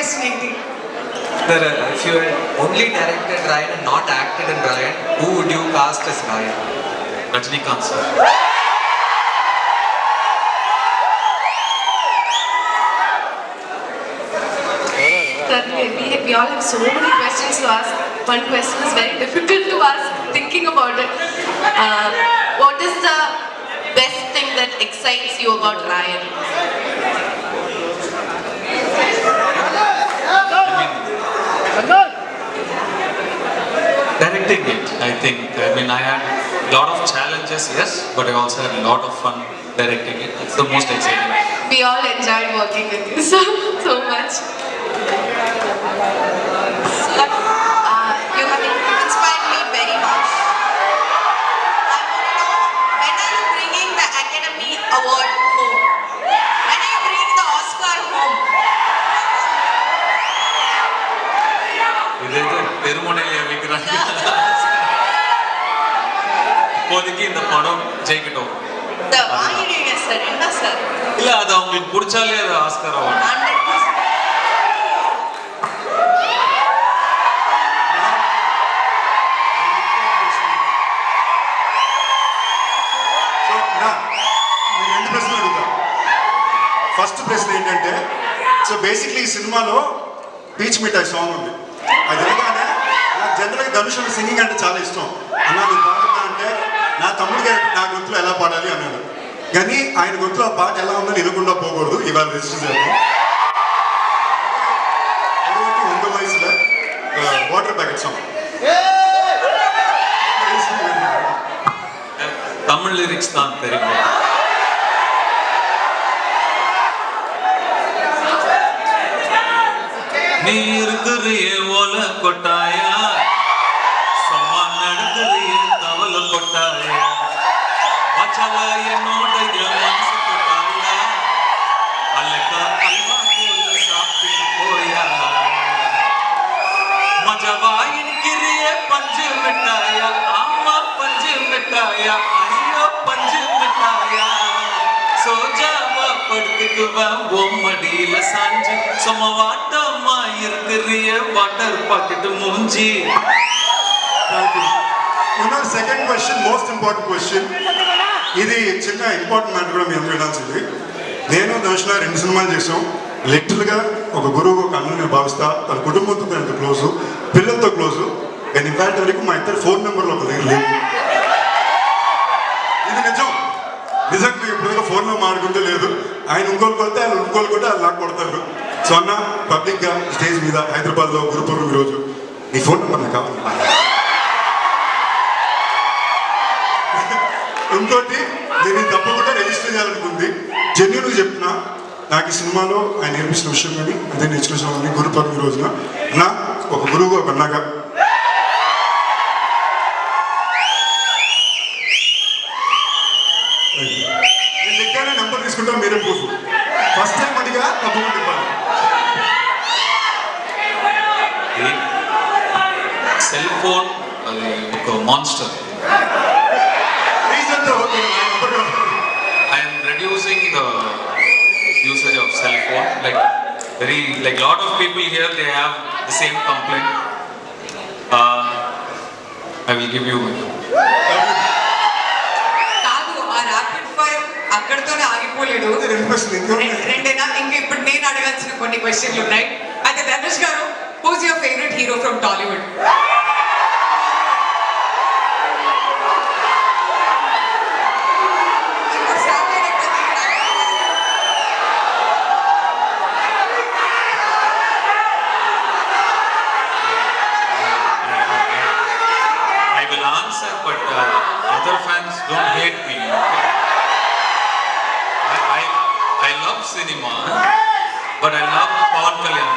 question ఏంటి? Sir, if you had only directed Ryan and not acted in Ryan, who would you cast as Ryan? Rajinikanth sir. Sir, we all have so many questions to ask. One question is very difficult to ask, thinking about it. What is the best thing that excites you about Ryan? Directing it, I think. I had a lot of challenges, yes, but I also had a lot of fun directing it. It's the most exciting. We all enjoyed working with you so much. You have inspired me very much. I want to know, when are you bringing the Academy Award home? When are you bringing the Oscar home? ఇదైతే పెరుమునైలే విగ్రహం இப்போதைக்கு இந்த படம் ஜெயிக்கட்டும். வாங்கிடுவீங்க sir, என்ன sir? இல்ல அது அவங்களுக்கு பிடிச்சாலே அது ஆஸ்கர் அவார்டு. 100%. రెండు ప్రశ్నలు అడుగుతా. ఫస్ట్ ప్రశ్న ఏంటంటే, సో బేసిక్లీ ఈ సినిమాలో పీచ్ మిఠాయి సాంగ్ ఉంది. అది వినగానే నాకు జనరల్గా ధనుష్ సింగింగ్ అంటే చాలా ఇష్టం. అన్న నువ్వు పాడుతా అంటే నా తమ్ముడికి నా గొంతులో ఎలా పాడాలి అన్నాడు. కానీ ఆయన గొంతులో ఆ పాట ఎలా ఉందని వినకుండా పోకూడదు, ఇవాళ రిజిస్టర్ చేద్దాం. వంద వయసులో water packet song Tamil lyrics தான் தெரியும். நீ இருக்கிறிய ஓல கொட்டாயா, சும்மா நடக்கிறிய தவள கொட்டாயா, மச்சல என்னோட மனசு கொட்டாயா, அல்லக்கா அல்வா போல சாப்பிட்டு போயா, மஜவா இன்கிறிய பஞ்சு மிட்டாயா, ஆமா பஞ்சு மிட்டாயா, ஐயோ பஞ்சு மிட்டாயா, சோஜாவா படுத்துக்குவேன் பொம்மடியில சாஞ்சு, சுமவாட்டமா இருக்கிறிய வாட்டர் பாக்கெட் மூஞ்சி. Second question, most important question. ఇది చిన్న ఇంపార్టెంట్ మ్యాటర్ కూడా మీ అందరూ వినాల్సింది. నేను ధనుష్ 2 సినిమాలు చేసాం. లిటరల్గా ఒక గురువు ఒక అన్నని భావిస్తా. తన కుటుంబంతో ఎంత క్లోజు, పిల్లలతో క్లోజు. కానీ ఇవాళ వరకు మా ఇద్దరు ఫోన్ నెంబర్లో ఒక దగ్గర లేదు. ఇది నిజం. నిజంగా ఇప్పుడు ఫోన్లో మాట్లాడుకుంటే లేదు. ఆయన ఇంకోళ్ళు కొడితే ఆయన ఇంకోళ్ళు కొడితే వాళ్ళు నాకు కొడతారు. సో అన్న పబ్లిక్గా స్టేజ్ మీద హైదరాబాద్లో గురుపూర్వం రోజు నీ ఫోన్ నెంబర్ నాకు కావాలి. ఇంకోటి నేను తప్పకుండా రిజిస్టర్ చేయాలనుకుంది. జెన్యున్గా చెప్తున్నా, నాకు ఈ సినిమాలో ఆయన నేర్పించిన విషయం కానీ అదే నేర్చుకున్న గురుపూర్వం రోజున నా ఒక గురువు ఒక అన్నగా నేను దగ్గర నెంబర్ తీసుకుంటా, మీరే ప్రూఫ్. ఫస్ట్ టైం అడిగా తప్పకుండా ఇవ్వాలి. సెల్ ఫోన్ అది ఒక monster. I am reducing the usage of cell phone. Like lot of people here, they have the same complaint. I will give you. కాదు, ఆ ర్యాపిడ్ ఫైర్ అక్కడితోనే ఆగిపోలేదు. రెండేనా ఇంకా ఇప్పుడు నేను అడగాల్సిన కొన్ని క్వశ్చన్లు ఉన్నాయి. అయితే Dhanush garu, who's your favourite hero from Tollywood? I will answer, but other fans don't hate me. Okay? I love cinema, but I love Pawan Kalyan.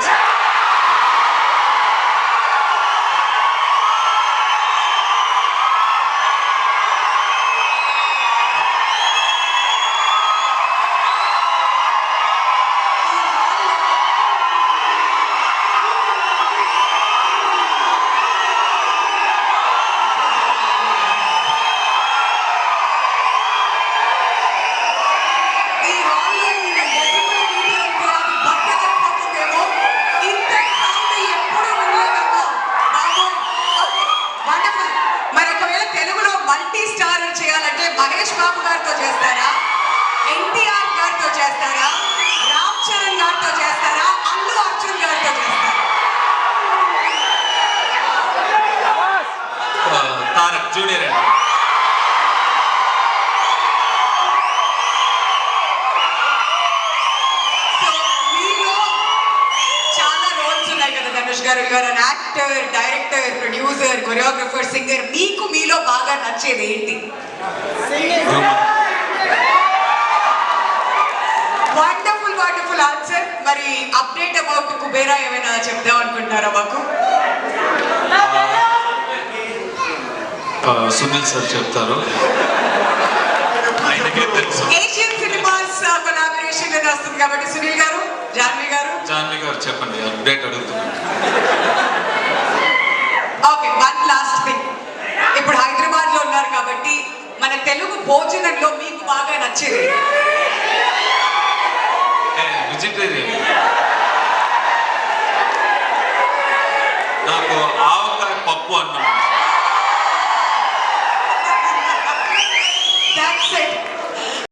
Mahesh Babu గారితో చేస్తారా, ఎన్టీఆర్ గారితో చేస్తారా, రామ్ చరణ్ గారితో చేస్తారా, అల్లు అర్జున్ గారితో చేస్తారా? తారక్ జూనియర్ అండి. సో మీలో చాలా రోల్స్ ఉన్నాయి కదా ధనుష్ గారు. Your an actor, director, producer, choreographer, singer. మీలో బాగా నచ్చేది ఏంటి? Wonderful wonderful answer. మరి అప్డేట్ అబౌట్ కుబేరా ఏమైనా చెప్దాం అనుకుంటున్నారా మాకు? సునీల్ సార్ చెప్తారు, ఆయనకే తెలుసు. ఏషియన్ సినిమాస్ కొలాబరేషన్ అని వస్తుంది కాబట్టి సునీల్ గారు, జాన్వి గారు. జాన్వి గారు చెప్పండి, అప్డేట్ అడుగుతున్నాను. Okay, one last thing. ఇప్పుడు హైదరాబాద్ లో ఉన్నారు కాబట్టి మన తెలుగు భోజనంలో మీకు బాగా నచ్చేది? వెజిటేరియన్. నాకు ఆవకాయ పప్పు అన్నం.